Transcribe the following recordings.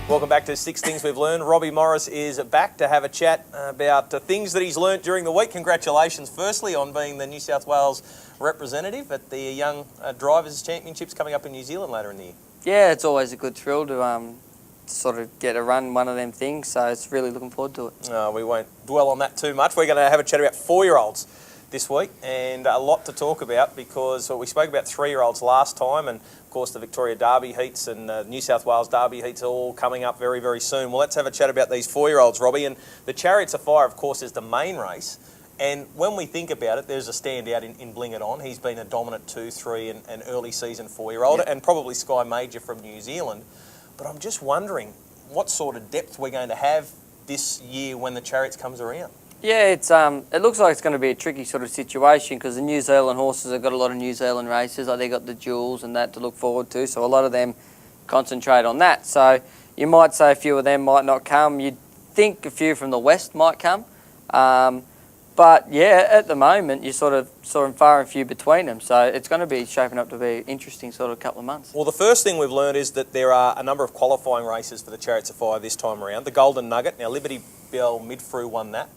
Welcome back to Six Things We've Learned. Robbie Morris is back to have a chat about things that he's learnt during the week. Congratulations, firstly, on being the New South Wales representative at the Young Drivers' Championships coming up in New Zealand later in the year. Yeah, it's always a good thrill to sort of get a run one of them things, so it's really looking forward to it. We won't dwell on that too much. We're going to have a chat about 4-year-olds this week, and a lot to talk about because we spoke about 3-year-olds last time, and of course the Victoria Derby heats and New South Wales Derby heats are all coming up very, very soon. Well, let's have a chat about these 4-year-olds, Robbie. And the Chariots of Fire, of course, is the main race. And when we think about it, there's a standout in Bling It On. He's been a dominant 2, 3 and early season 4-year-old, and probably Sky Major from New Zealand. But I'm just wondering what sort of depth we're going to have this year when the Chariots comes around. Yeah, it looks like it's going to be a tricky sort of situation because the New Zealand horses have got a lot of New Zealand races. Like they got the Jewels and that to look forward to, so a lot of them concentrate on that. So you might say a few of them might not come. You'd think a few from the West might come. But yeah, at the moment, you're sort of far and few between them. So it's going to be shaping up to be an interesting sort of couple of months. Well, the first thing we've learned is that there are a number of qualifying races for the Chariots of Fire this time around. The Golden Nugget. Now, Liberty Bell Midfrew won that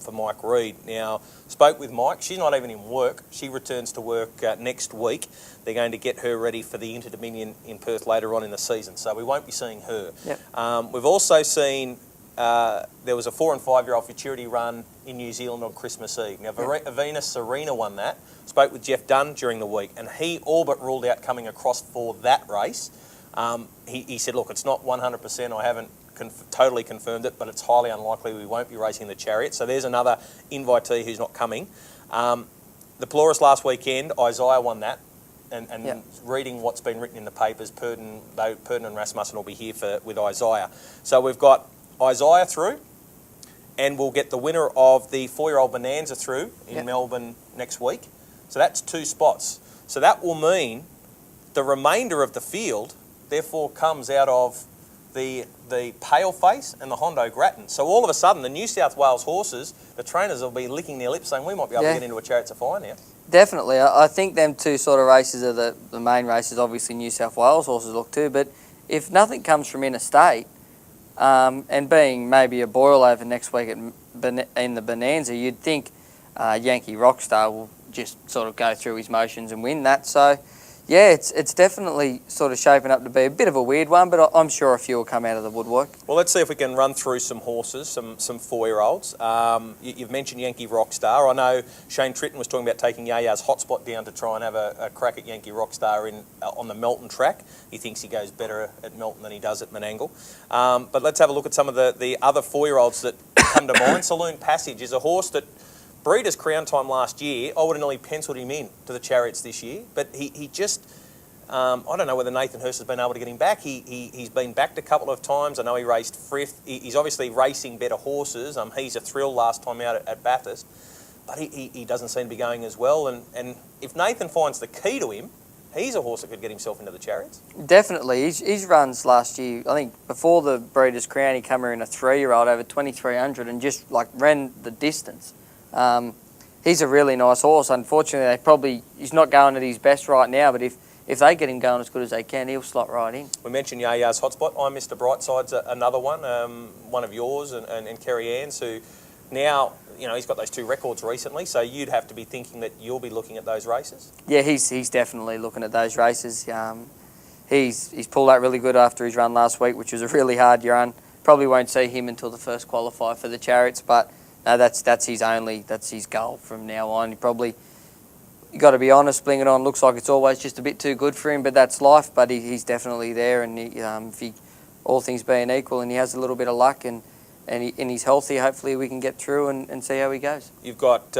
for Mike Reid. Now, spoke with Mike. She's not even in work. She returns to work next week. They're going to get her ready for the Inter-Dominion in Perth later on in the season. So we won't be seeing her. Yep. We've also seen there was a 4- and 5-year-old futurity run in New Zealand on Christmas Eve. Now, Avena Serena won that. Spoke with Jeff Dunn during the week, and he all but ruled out coming across for that race. He said, look, it's not 100%. I haven't totally confirmed it, but it's highly unlikely we won't be racing the Chariot. So there's another invitee who's not coming. The Pelorus last weekend, Isaiah won that. And reading what's been written in the papers, Purden and Rasmussen will be here with Isaiah. So we've got Isaiah through, and we'll get the winner of the 4-year-old Bonanza through in Melbourne next week. So that's 2 spots. So that will mean the remainder of the field therefore comes out of the Paleface and the Hondo Grattan. So all of a sudden, the New South Wales horses, the trainers will be licking their lips saying we might be able to get into a Chariots of Fire now. Definitely. I think them 2 sort of races are the main races. Obviously, New South Wales horses look too, but if nothing comes from interstate, and being maybe a boil over next week in the Bonanza, you'd think Yankee Rockstar will just sort of go through his motions and win that. So, yeah, it's definitely sort of shaping up to be a bit of a weird one, but I'm sure a few will come out of the woodwork. Well, let's see if we can run through some horses, some 4-year-olds. You've mentioned Yankee Rockstar. I know Shane Tritton was talking about taking Yaya's Hotspot down to try and have a crack at Yankee Rockstar on the Melton track. He thinks he goes better at Melton than he does at Menangle. But let's have a look at some of the other 4-year-olds that come to mind. Saloon Passage is a horse that Breeders' Crown time last year, I would have nearly penciled him in to the Chariots this year, but he just, I don't know whether Nathan Hurst has been able to get him back. He's been backed a couple of times. I know he raced 5th. He's obviously racing better horses. He's a thrill last time out at Bathurst, but he doesn't seem to be going as well. And if Nathan finds the key to him, he's a horse that could get himself into the Chariots. Definitely. His runs last year, I think before the Breeders' Crown, he came in a 3-year-old over 2,300 and just like ran the distance. He's a really nice horse. Unfortunately, he's not going at his best right now, but if they get him going as good as they can, he'll slot right in. We mentioned Yaya's Hotspot. I'm Mr. Brightside's another one, one of yours and Kerry Ann's, who now, he's got those 2 records recently, so you'd have to be thinking that you'll be looking at those races. Yeah, he's definitely looking at those races. He's pulled out really good after his run last week, which was a really hard run. Probably won't see him until the first qualifier for the Chariots, but no, that's his goal from now on. You got to be honest, Bling It On looks like it's always just a bit too good for him, but that's life. But he's definitely there, and if all things being equal, and he has a little bit of luck, and he's healthy, hopefully we can get through and see how he goes. You've got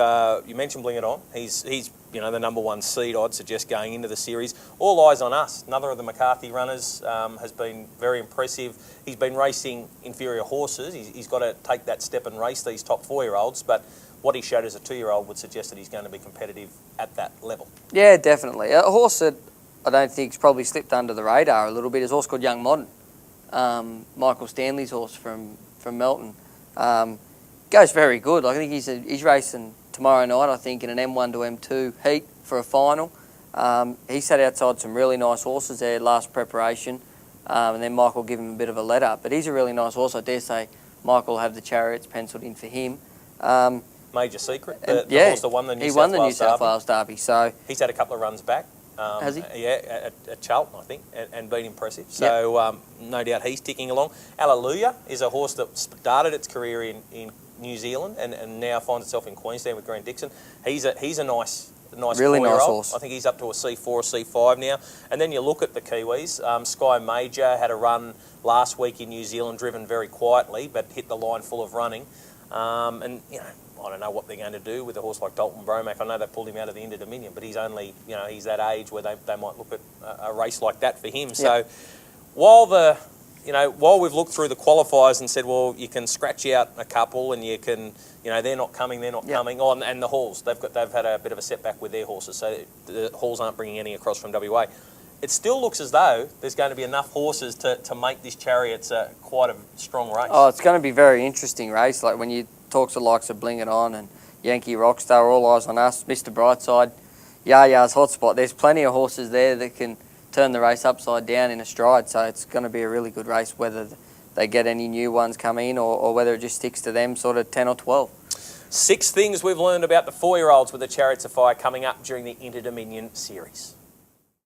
you mentioned Bling It On. He's the number 1 seed, I'd suggest, going into the series. All eyes on us. Another of the McCarthy runners has been very impressive. He's been racing inferior horses. He's got to take that step and race these top 4-year-olds, but what he showed as a 2-year-old would suggest that he's going to be competitive at that level. Yeah, definitely. A horse that I don't think's probably slipped under the radar a little bit is a horse called Young Modern. Michael Stanley's horse from Melton. Goes very good. I think he's racing tomorrow night, I think, in an M1 to M2 heat for a final. He sat outside some really nice horses there last preparation. and then Michael give him a bit of a let up. But he's a really nice horse. I dare say Michael will have the Chariots penciled in for him. Major Secret, And the horse that won the New South Wales Derby. So he's had a couple of runs back. Has he? Yeah, at Charlton, I think, and been impressive. So no doubt he's ticking along. Alleluia is a horse that started its career in New Zealand and now finds itself in Queensland with Grant Dixon. He's a nice really nice 4-year-old. horse. I think he's up to a C4 or C5 now. And then you look at the Kiwis. Sky Major had a run last week in New Zealand, driven very quietly, but hit the line full of running. And you know, I don't know what they're going to do with a horse like Dalton Bromack. I know they pulled him out of the Inter-Dominion, but he's only, you know, he's that age where they might look at a race like that for him. So while we've looked through the qualifiers and said, well, you can scratch out a couple and you can, you know, they're not coming. Oh, and the Halls, they've had a bit of a setback with their horses, so the Halls aren't bringing any across from WA. It still looks as though there's going to be enough horses to make this Chariots quite a strong race. Oh, it's going to be a very interesting race. Like when you talk to the likes of Bling It On and Yankee Rockstar, all eyes on us, Mr. Brightside, Yaya's Hotspot. There's plenty of horses there that can turn the race upside down in a stride. So it's going to be a really good race, whether they get any new ones come in or whether it just sticks to them sort of 10 or 12. 6 things we've learned about the 4-year-olds with the Chariots of Fire coming up during the Inter-Dominion Series.